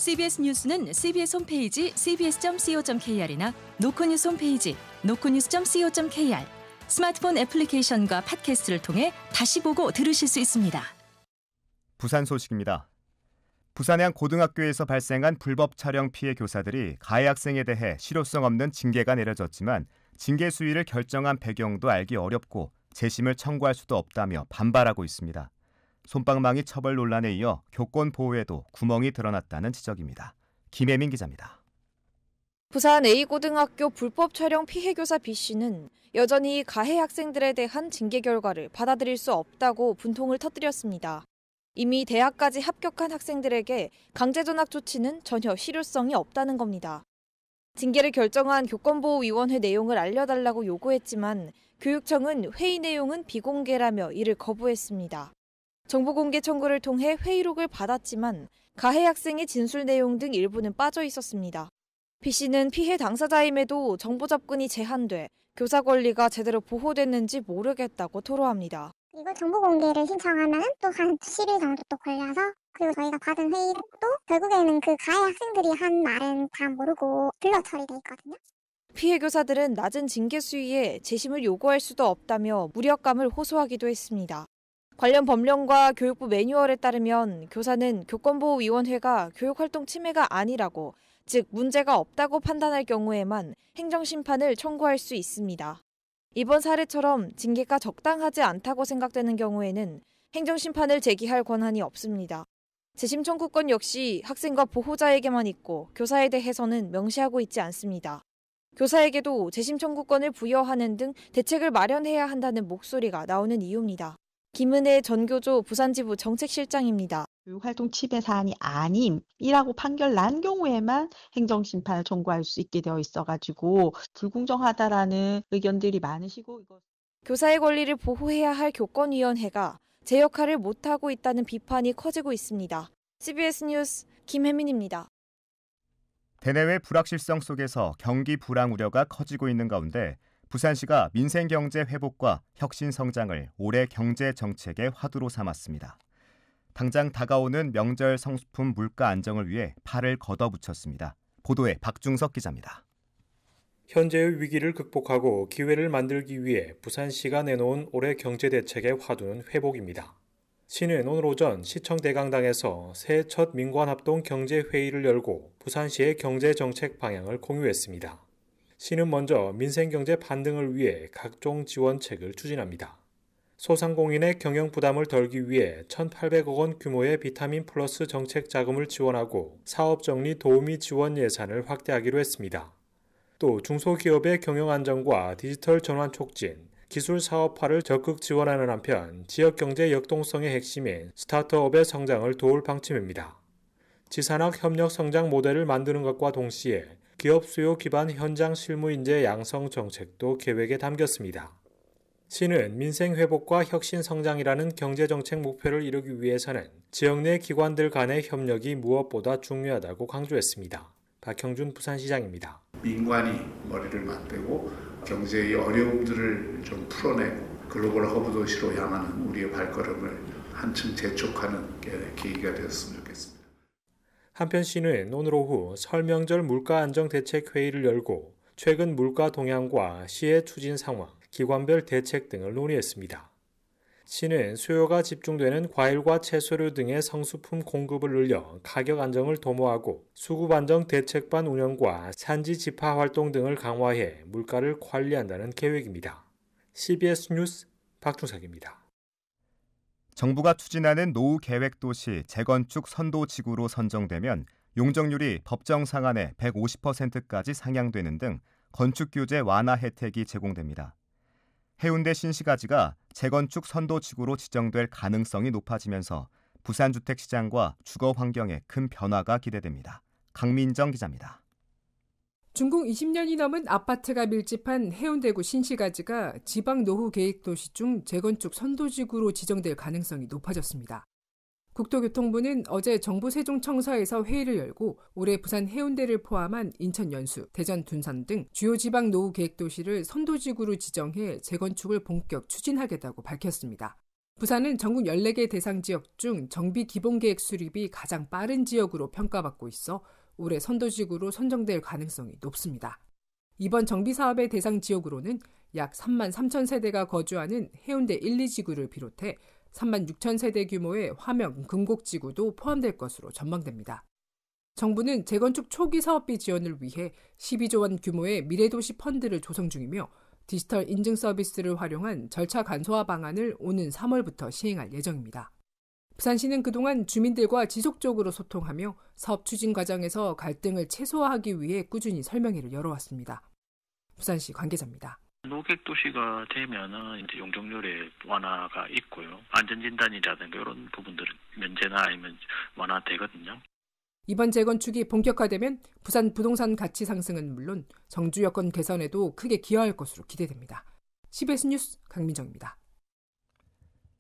CBS 뉴스는 CBS 홈페이지 cbs.co.kr이나 노코뉴스 홈페이지 노코뉴스.co.kr, 스마트폰 애플리케이션과 팟캐스트를 통해 다시 보고 들으실 수 있습니다. 부산 소식입니다. 부산의 한 고등학교에서 발생한 불법 촬영 피해 교사들이 가해 학생에 대해 실효성 없는 징계가 내려졌지만 징계 수위를 결정한 배경도 알기 어렵고 재심을 청구할 수도 없다며 반발하고 있습니다. 솜방망이 처벌 논란에 이어 교권 보호에도 구멍이 드러났다는 지적입니다. 김혜민 기자입니다. 부산 A고등학교 불법 촬영 피해 교사 B씨는 여전히 가해 학생들에 대한 징계 결과를 받아들일 수 없다고 분통을 터뜨렸습니다. 이미 대학까지 합격한 학생들에게 강제 전학 조치는 전혀 실효성이 없다는 겁니다. 징계를 결정한 교권보호위원회 내용을 알려달라고 요구했지만 교육청은 회의 내용은 비공개라며 이를 거부했습니다. 정보 공개 청구를 통해 회의록을 받았지만 가해 학생의 진술 내용 등 일부는 빠져 있었습니다. B씨는 피해 당사자임에도 정보 접근이 제한돼 교사 권리가 제대로 보호됐는지 모르겠다고 토로합니다. 이거 정보 공개를 신청하면 또 한 10일 정도 또 걸려서, 그리고 저희가 받은 회의록도 결국에는 그 가해 학생들이 한 말은 다 모르고 블러 처리돼 있거든요. 피해 교사들은 낮은 징계 수위에 재심을 요구할 수도 없다며 무력감을 호소하기도 했습니다. 관련 법령과 교육부 매뉴얼에 따르면 교사는 교권보호위원회가 교육활동 침해가 아니라고, 즉 문제가 없다고 판단할 경우에만 행정심판을 청구할 수 있습니다. 이번 사례처럼 징계가 적당하지 않다고 생각되는 경우에는 행정심판을 제기할 권한이 없습니다. 재심 청구권 역시 학생과 보호자에게만 있고 교사에 대해서는 명시하고 있지 않습니다. 교사에게도 재심 청구권을 부여하는 등 대책을 마련해야 한다는 목소리가 나오는 이유입니다. 김은혜 전교조 부산지부 정책실장입니다. 교육활동 침해 사안이 아님이라고 판결 난 경우에만 행정심판을 청구할 수 있게 되어 있어가지고 불공정하다라는 의견들이 많으시고, 교사의 권리를 보호해야 할 교권위원회가 제 역할을 못하고 있다는 비판이 커지고 있습니다. CBS 뉴스 김혜민입니다. 대내외 불확실성 속에서 경기 불황 우려가 커지고 있는 가운데 부산시가 민생경제 회복과 혁신 성장을 올해 경제 정책의 화두로 삼았습니다. 당장 다가오는 명절 성수품 물가 안정을 위해 팔을 걷어붙였습니다. 보도에 박중석 기자입니다. 현재의 위기를 극복하고 기회를 만들기 위해 부산시가 내놓은 올해 경제대책의 화두는 회복입니다. 시는 오늘 오전 시청 대강당에서 새해 첫 민관합동 경제회의를 열고 부산시의 경제정책 방향을 공유했습니다. 시는 먼저 민생경제 반등을 위해 각종 지원책을 추진합니다. 소상공인의 경영 부담을 덜기 위해 1,800억 원 규모의 비타민 플러스 정책 자금을 지원하고 사업정리 도우미 지원 예산을 확대하기로 했습니다. 또 중소기업의 경영 안정과 디지털 전환 촉진, 기술 사업화를 적극 지원하는 한편 지역경제 역동성의 핵심인 스타트업의 성장을 도울 방침입니다. 지산학 협력 성장 모델을 만드는 것과 동시에 기업 수요 기반 현장 실무 인재 양성 정책도 계획에 담겼습니다. 시는 민생 회복과 혁신 성장이라는 경제정책 목표를 이루기 위해서는 지역 내 기관들 간의 협력이 무엇보다 중요하다고 강조했습니다. 박형준 부산시장입니다. 민관이 머리를 맞대고 경제의 어려움들을 좀 풀어내고 글로벌 허브 도시로 향하는 우리의 발걸음을 한층 재촉하는 계기가 되었으면 좋겠습니다. 한편 시는 오늘 오후 설 명절 물가 안정 대책 회의를 열고 최근 물가 동향과 시의 추진 상황, 기관별 대책 등을 논의했습니다. 시는 수요가 집중되는 과일과 채소류 등의 성수품 공급을 늘려 가격 안정을 도모하고 수급 안정 대책반 운영과 산지 집화 활동 등을 강화해 물가를 관리한다는 계획입니다. CBS 뉴스 박중석입니다. 정부가 추진하는 노후 계획 도시 재건축 선도지구로 선정되면 용적률이 법정 상한의 150%까지 상향되는 등 건축 규제 완화 혜택이 제공됩니다. 해운대 신시가지가 재건축 선도지구로 지정될 가능성이 높아지면서 부산 주택시장과 주거 환경에 큰 변화가 기대됩니다. 강민정 기자입니다. 준공 20년이 넘은 아파트가 밀집한 해운대구 신시가지가 지방 노후 계획 도시 중 재건축 선도지구로 지정될 가능성이 높아졌습니다. 국토교통부는 어제 정부 세종청사에서 회의를 열고 올해 부산 해운대를 포함한 인천 연수, 대전 둔산 등 주요 지방 노후 계획 도시를 선도지구로 지정해 재건축을 본격 추진하겠다고 밝혔습니다. 부산은 전국 14개 대상 지역 중 정비 기본계획 수립이 가장 빠른 지역으로 평가받고 있어 올해 선도지구로 선정될 가능성이 높습니다. 이번 정비 사업의 대상 지역으로는 약 3만 3천 세대가 거주하는 해운대 1, 2지구를 비롯해 3만 6천 세대 규모의 화명, 금곡지구도 포함될 것으로 전망됩니다. 정부는 재건축 초기 사업비 지원을 위해 12조 원 규모의 미래도시 펀드를 조성 중이며 디지털 인증 서비스를 활용한 절차 간소화 방안을 오는 3월부터 시행할 예정입니다. 부산시는 그동안 주민들과 지속적으로 소통하며 사업 추진 과정에서 갈등을 최소화하기 위해 꾸준히 설명회를 열어왔습니다. 부산시 관계자입니다. 노객도시가 되면은 이제 용적률의 완화가 있고요. 안전진단이라든가 이런 부분들은 면제나 아니면 완화되거든요. 이번 재건축이 본격화되면 부산 부동산 가치 상승은 물론 정주 여건 개선에도 크게 기여할 것으로 기대됩니다. CBS 뉴스 강민정입니다.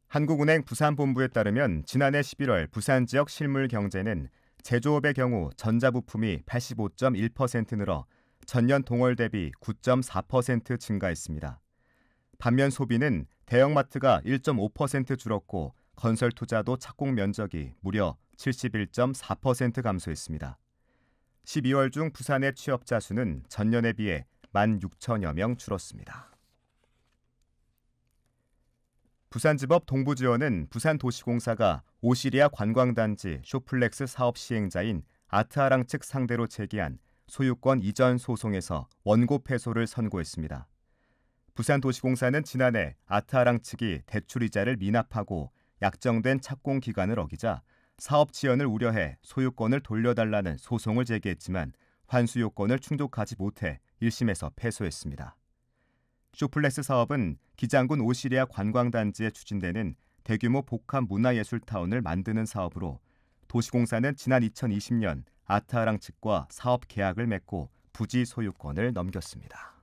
한국은행 부산본부에 따르면 지난해 11월 부산 지역 실물 경제는 제조업의 경우 전자부품이 85.1% 늘어 전년 동월 대비 9.4% 증가했습니다. 반면 소비는 대형마트가 1.5% 줄었고 건설 투자도 착공 면적이 무려 71.4% 감소했습니다. 12월 중 부산의 취업자 수는 전년에 비해 16,000여 명 줄었습니다. 부산지법 동부지원은 부산도시공사가 오시리아 관광단지 쇼플렉스 사업 시행자인 아트아랑 측 상대로 제기한 소유권 이전 소송에서 원고 패소를 선고했습니다. 부산도시공사는 지난해 아트아랑 측이 대출이자를 미납하고 약정된 착공 기간을 어기자 사업 지연을 우려해 소유권을 돌려달라는 소송을 제기했지만 환수 요건을 충족하지 못해 1심에서 패소했습니다. 쇼플렉스 사업은 기장군 오시리아 관광단지에 추진되는 대규모 복합 문화예술타운을 만드는 사업으로 도시공사는 지난 2020년 아트아랑 측과 사업 계약을 맺고 부지 소유권을 넘겼습니다.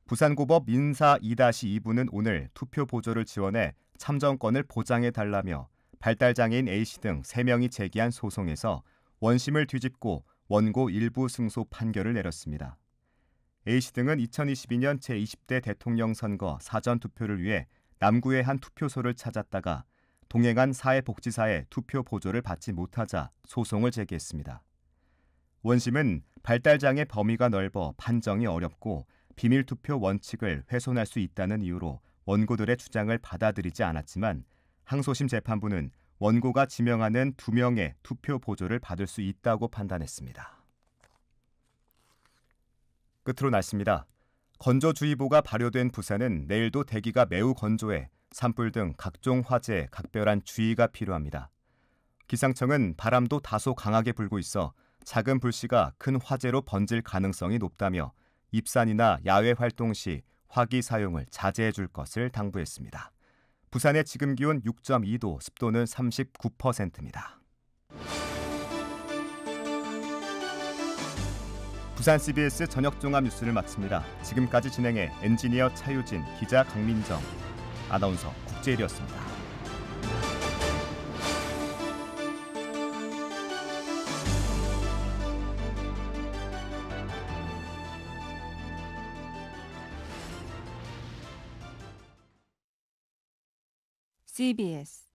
부산고법 민사 2-2부는 오늘 투표 보조를 지원해 참정권을 보장해달라며 발달장애인 A씨 등 3명이 제기한 소송에서 원심을 뒤집고 원고 일부 승소 판결을 내렸습니다. A씨 등은 2022년 제20대 대통령 선거 사전투표를 위해 남구의 한 투표소를 찾았다가 동행한 사회복지사의 투표 보조를 받지 못하자 소송을 제기했습니다. 원심은 발달장애 범위가 넓어 판정이 어렵고 비밀투표 원칙을 훼손할 수 있다는 이유로 원고들의 주장을 받아들이지 않았지만 항소심 재판부는 원고가 지명하는 2명의 투표 보조를 받을 수 있다고 판단했습니다. 끝으로 날씨입니다. 건조주의보가 발효된 부산은 내일도 대기가 매우 건조해 산불 등 각종 화재에 각별한 주의가 필요합니다. 기상청은 바람도 다소 강하게 불고 있어 작은 불씨가 큰 화재로 번질 가능성이 높다며 입산이나 야외 활동 시 화기 사용을 자제해 줄 것을 당부했습니다. 부산의 지금 기온 6.2도, 습도는 39%입니다. 부산 CBS 저녁 종합 뉴스를 마칩니다. 지금까지 진행해 엔지니어 차유진, 기자 강민정, 아나운서 국재일이었습니다. CBS